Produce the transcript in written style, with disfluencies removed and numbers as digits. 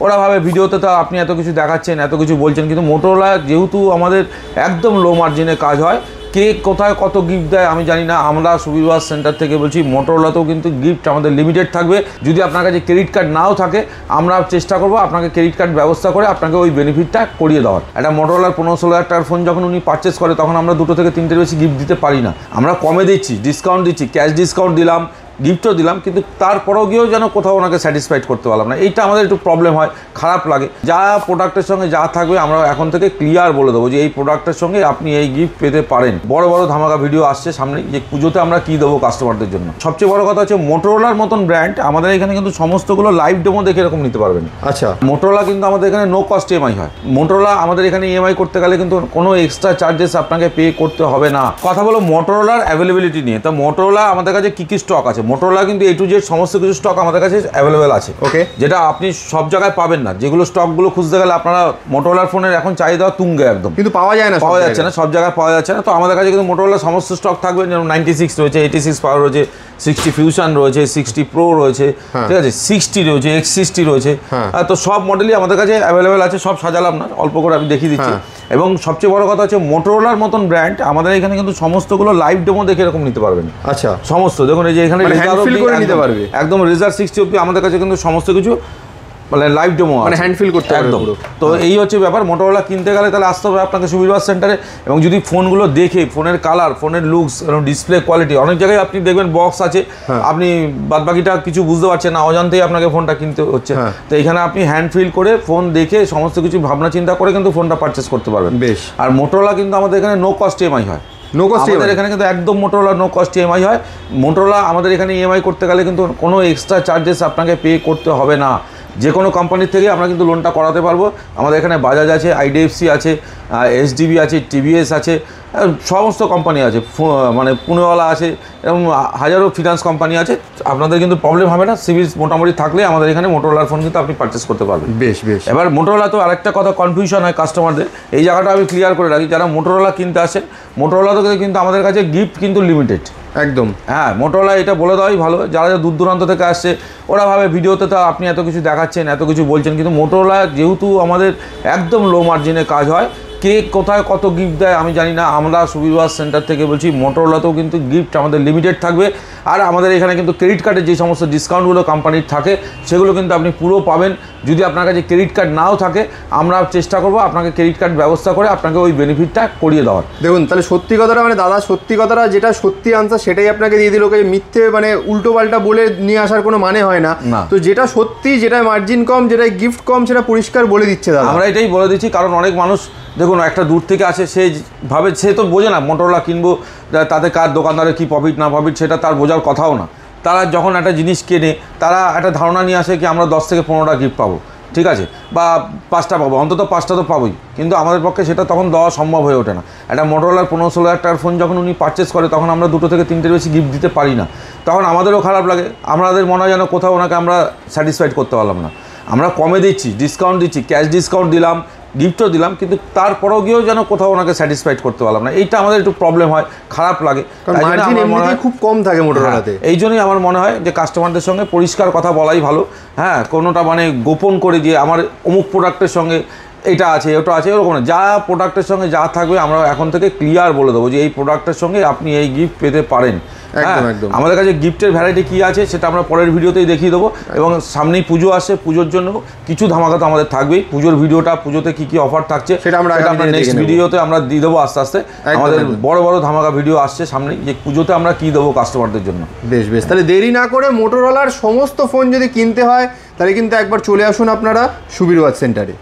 ওরা ভাবে ভিডিওতে তো আপনি এত কিছু দেখাচ্ছেন, এত কিছু বলছেন, কিন্তু মোটোরোলা যেহেতু আমাদের একদম লো মার্জিনে কাজ হয়, কে কোথায় কত গিফট দেয় আমি জানি না। আমরা সুবীর ওয়াচ সেন্টার থেকে বলছি, মোটোরোলাতেও কিন্তু গিফট আমাদের লিমিটেড থাকবে। যদি আপনার কাছে ক্রেডিট কার্ড নাও থাকে, আমরা চেষ্টা করবো আপনাকে ক্রেডিট কার্ড ব্যবস্থা করে আপনাকে ওই বেনিফিটটা করিয়ে দেওয়ার। একটা মোটোরোলার 15-16 টাকার ফোন যখন উনি পারচেস করে, তখন আমরা 2 থেকে 3টের বেশি গিফট দিতে পারি না। আমরা কমে দিচ্ছি, ডিসকাউন্ট দিচ্ছি, ক্যাশ ডিসকাউন্ট দিলাম, গিফটও দিলাম, কিন্তু তারপরেও গিয়েও যেন কোথাও ওনাকে স্যাটিসফাইড করতে পারলাম না। এইটা আমাদের একটু প্রবলেম হয়, খারাপ লাগে। যা প্রোডাক্টের সঙ্গে যা থাকবে আমরা এখন থেকে ক্লিয়ার বলে দেবো যে এই প্রোডাক্টের সঙ্গে আপনি এই গিফট পেতে পারেন। বড় বড় ধামাকা ভিডিও আসছে সামনে, যে পুজোতে আমরা কী দেবো কাস্টমারদের জন্য। সবচেয়ে বড় কথা হচ্ছে, মোটোরোলার মতন ব্র্যান্ড আমাদের এখানে কিন্তু সমস্তগুলো লাইভ ডেমো দেখে এরকম নিতে পারবেন। আচ্ছা, মোটোরোলা কিন্তু আমাদের এখানে নো কস্ট ইএমআই হয়। মোটোরোলা আমাদের এখানে ইএমআই করতে গেলে কিন্তু কোনো এক্সট্রা চার্জেস আপনাকে পে করতে হবে না। কথা বলো মোটোরোলার অ্যাভেলেবিলিটি নিয়ে। তো মোটোরোলা আমাদের কাছে কী কী স্টক আছে? মোটোরোলা কিন্তু A to Z সমস্ত কিছু স্টক আমাদের কাছে অ্যাভেলেবেল আছে। ওকে, যেটা আপনি সব জায়গায় পাবেন না। যেগুলো স্টকগুলো খুঁজতে গেলে আপনারা, মোটোরোলার ফোনের এখন চাহিদা তুঙ্গে একদম, কিন্তু পাওয়া যায় না, পাওয়া যাচ্ছে না, সব জায়গায় পাওয়া যাচ্ছে না। তো আমাদের কাছে কিন্তু মোটোরোলার সমস্ত স্টক থাকবে। যেমন 96 রয়েছে, 86 পাওয়ার রয়েছে, 60 ফিউশন রয়েছে, 60 প্রো রয়েছে, ঠিক আছে, 60 রয়েছে, X60 রয়েছে। তো সব মডেলই আমাদের কাছে অ্যাভেলেবেল আছে। সব সাজালাম না, অল্প করে আমি দেখিয়ে দিচ্ছি। এবং সবচেয়ে বড় কথা হচ্ছে, মোটোরোলার মতন ব্র্যান্ড আমাদের এখানে কিন্তু সমস্তগুলো লাইভ ডেমো দেখে এরকম নিতে পারবেন। আচ্ছা, সমস্ত দেখুন, এই যে এখানে একদম রেজার 60 অব্দি আমাদের কাছে কিন্তু সমস্ত কিছু মানে লাইভ ডেমো, মানে হ্যান্ড ফিল করতে একদম। তো এই হচ্ছে ব্যাপার। মোটোরোলা কিনতে গেলে তাহলে আসতে হবে আপনাকে সুবীর ওয়াচ সেন্টারে। এবং যদি ফোনগুলো দেখে, ফোনের কালার, ফোনের লুকস এবং ডিসপ্লে কোয়ালিটি, অনেক জায়গায় আপনি দেখবেন বক্স আছে, আপনি বাদবাকিটা কিছু বুঝতে পারছেন না, অজান্তেই আপনাকে ফোনটা কিনতে হচ্ছে। তো এখানে আপনি হ্যান্ড ফিল করে, ফোন দেখে, সমস্ত কিছু ভাবনা চিন্তা করে কিন্তু ফোনটা পারচেস করতে পারবেন। বেশ। আর মোটোরোলা কিন্তু আমাদের এখানে নো কস্ট ইএমআই হয়। আমাদের এখানে কিন্তু একদম মোটোরোলা নো কস্ট ইএমআই হয়। মোটোরোলা আমাদের এখানে ইএমআই করতে গেলে কিন্তু কোনো এক্সট্রা চার্জেস আপনাকে পে করতে হবে না। যে কোনো কোম্পানির থেকে আমরা কিন্তু লোনটা করাতে পারবো। আমাদের এখানে বাজাজ আছে, আইডিএফসি আছে, এসডিবি আছে, টিভিএস আছে, সমস্ত কোম্পানি আছে, মানে পুনেওয়ালা আছে, এবং হাজারো ফিনান্স কোম্পানি আছে। আপনাদের কিন্তু প্রবলেম হবে না। সিভিল মোটামুটি থাকলে আমাদের এখানে মোটোরোলার ফোন কিন্তু আপনি পারচেস করতে পারবেন। বেশ বেশ। এবার মোটোরোলা তো আরেকটা কথা কনফিউশন হয় কাস্টমারদের, এই জায়গাটা আমি ক্লিয়ার করে রাখি। যারা মোটোরোলা কিনতে আসেন, মোটোরোলা থেকে কিন্তু আমাদের কাছে গিফট কিন্তু লিমিটেড একদম। হ্যাঁ, মোটোরোলা এটা বলে দেওয়াই ভালো। যারা দূর দূরান্ত থেকে আসছে, ওরা ভাবে ভিডিওতে তো আপনি এত কিছু দেখাচ্ছেন, এত কিছু বলছেন, কিন্তু মোটোরোলা যেহেতু আমাদের একদম লো মার্জিনে কাজ হয়, কে কোথায় কত গিফট দেয় আমি জানি না। আমরা সুবীর ওয়াচ সেন্টার থেকে বলছি, মোটোরোলাতেও কিন্তু গিফট আমাদের লিমিটেড থাকবে। আর আমাদের এখানে কিন্তু ক্রেডিট কার্ডের যে সমস্ত ডিসকাউন্টগুলো কোম্পানির থাকে, সেগুলো কিন্তু আপনি পুরো পাবেন। যদি আপনার কাছে ক্রেডিট কার্ড নাও থাকে, আমরা চেষ্টা করবো আপনাকে ক্রেডিট কার্ড ব্যবস্থা করে আপনাকে ওই বেনিফিটটা করিয়ে দেওয়ার। দেখুন, তাহলে সত্যি কথাটা, মানে দাদা সত্যি কথাটা, যেটা সত্যি আনসার সেটাই আপনাকে দিয়ে দিল। মিথ্যে মানে উল্টো পাল্টা বলে নিয়ে আসার কোনো মানে হয় না। তো যেটা সত্যি, যেটা মার্জিন কম, যেটা গিফট কম, সেটা পরিষ্কার বলে দিচ্ছে দাদা। আমরা এটাই বলে দিচ্ছি, কারণ অনেক মানুষ দেখুন একটা দূর থেকে আসে, সে ভাবে, সে তো বোঝে না মোটোরোলা কিনবো, তাতে কার দোকানদারের কী প্রফিট না প্রফিট সেটা তার বোঝার কথাও না। তারা যখন একটা জিনিস কেনে, তারা একটা ধারণা নিয়ে আসে কি আমরা 10 থেকে 15টা গিফট পাবো, ঠিক আছে, বা 5টা পাবো, অন্তত 5টা তো পাবোই। কিন্তু আমাদের পক্ষে সেটা তখন দেওয়া সম্ভব হয়ে ওঠে না। একটা মোটোরোলার 15-16 টাকার ফোন যখন উনি পারচেস করে, তখন আমরা 2 থেকে 3টের বেশি গিফট দিতে পারি না। তখন আমাদেরও খারাপ লাগে, আমাদের মনে হয় যেন কোথাও ওনাকে আমরা স্যাটিসফাইড করতে পারলাম না। আমরা কমে দিচ্ছি, ডিসকাউন্ট দিচ্ছি, ক্যাশ ডিসকাউন্ট দিলাম, গিফটও দিলাম, কিন্তু তারপরেও গিয়েও যেন কোথাও ওনাকে স্যাটিসফাইড করতে পারলাম না। এইটা আমাদের একটু প্রবলেম হয়, খারাপ লাগে। খুব কম থাকে মোটোরোলাতে। এই জন্যই আমার মনে হয় যে কাস্টমারদের সঙ্গে পরিষ্কার কথা বলাই ভালো। হ্যাঁ, কোনোটা মানে গোপন করে যে আমার অমুক প্রোডাক্টের সঙ্গে এটা আছে, ওটা আছে, এরকম না। যা প্রোডাক্টের সঙ্গে যা থাকবে আমরা এখন থেকে ক্লিয়ার বলে দেবো যে এই প্রোডাক্টের সঙ্গে আপনি এই গিফট পেতে পারেন। আমাদের কাছে গিফটের ভ্যারাইটি কী আছে সেটা আমরা পরের ভিডিওতেই দেখিয়ে দেবো। এবং সামনেই পুজো আসছে, পুজোর জন্য কিছু ধামাকা তো আমাদের থাকবেই। পুজোর ভিডিওটা, পুজোতে কী কী অফার থাকছে সেটা আমরা নেক্সট ভিডিওতে আমরা দিয়ে দেবো আস্তে আস্তে। আমাদের বড় বড় ধামাকা ভিডিও আসছে সামনেই, যে পুজোতে আমরা কী দেবো কাস্টমারদের জন্য। বেশ বেশ, তাহলে দেরি না করে মোটোরোলার সমস্ত ফোন যদি কিনতে হয়, তাহলে কিন্তু একবার চলে আসুন আপনারা সুবীর ওয়াচ সেন্টারে।